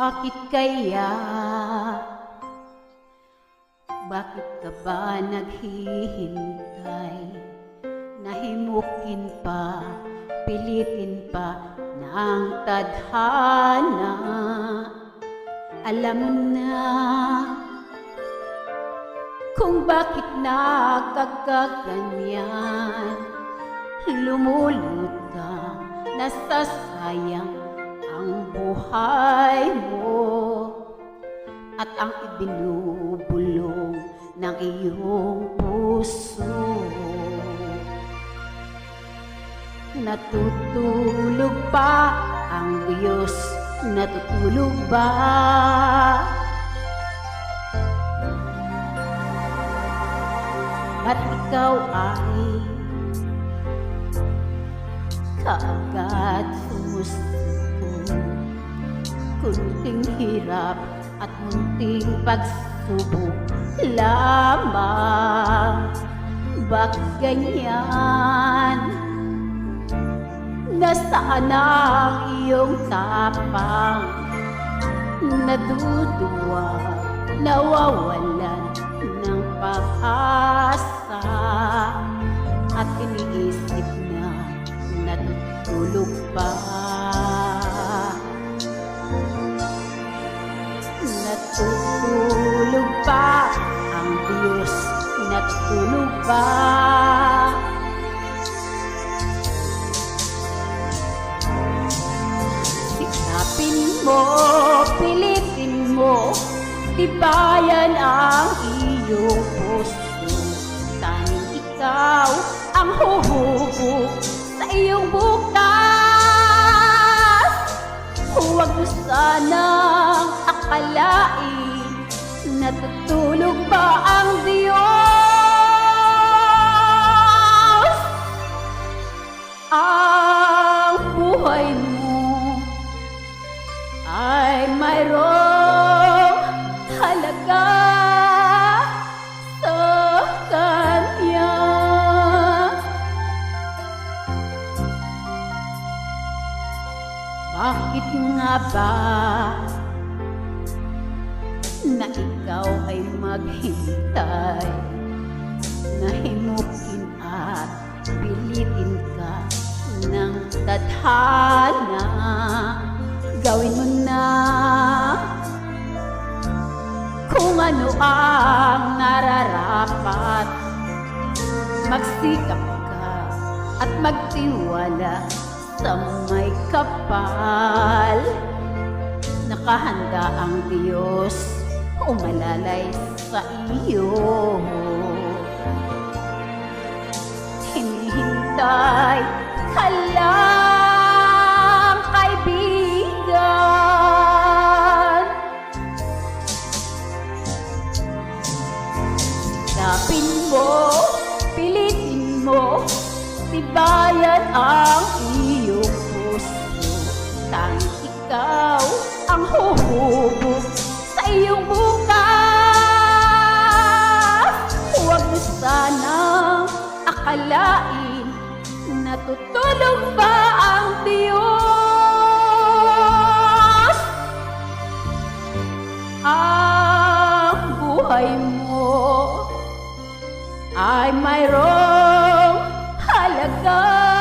Bakit kaya? Bakit ka ba naghihintay? Nahimukin pa, pilitin pa ng tadhana. Alam mo na kung bakit nakakaganyan. Lumulutang, nasasayang ang buhay mo at ang ibinubulong ng iyong puso. Natutulog ba ang Diyos? Natutulog ba? At ikaw ay kaagad sumusuko. Kunting hirap at munting pagsubok lamang. Bakit ganyan? Nasaan ang iyong tapang? Naduduwa, nawawalan ng pag-asa, at iniisip na natutulog pa. Natutulog pa ang Diyos? Natutulog ba? Sikapin mo, pilitin mo, tibayan ang iyong puso. Tanging ikaw ang huhubog sa iyong bukas. Huwag mo sanang akalain natutulog ba ang Diyos. Ang buhay mo ay mayroong halaga sa Kanya. Bakit nga ba na ikaw ay maghintay? Nahimukin at pilitin ka ng tadhana. Gawin mo na kung ano ang nararapat. Magsikap ka at magtiwala sa may kapal. Nakahanda ang Diyos umalalay sa iyo. Hinihintay ka lang, kaibigan. Sapin mo, pilitin mo, tibayan ang iyong puso. Tanging ikaw ang huhubog sa iyong bukas. Huwag mo sanang akalain natutulog ba ang Diyos. Ang buhay mo ay mayroong halaga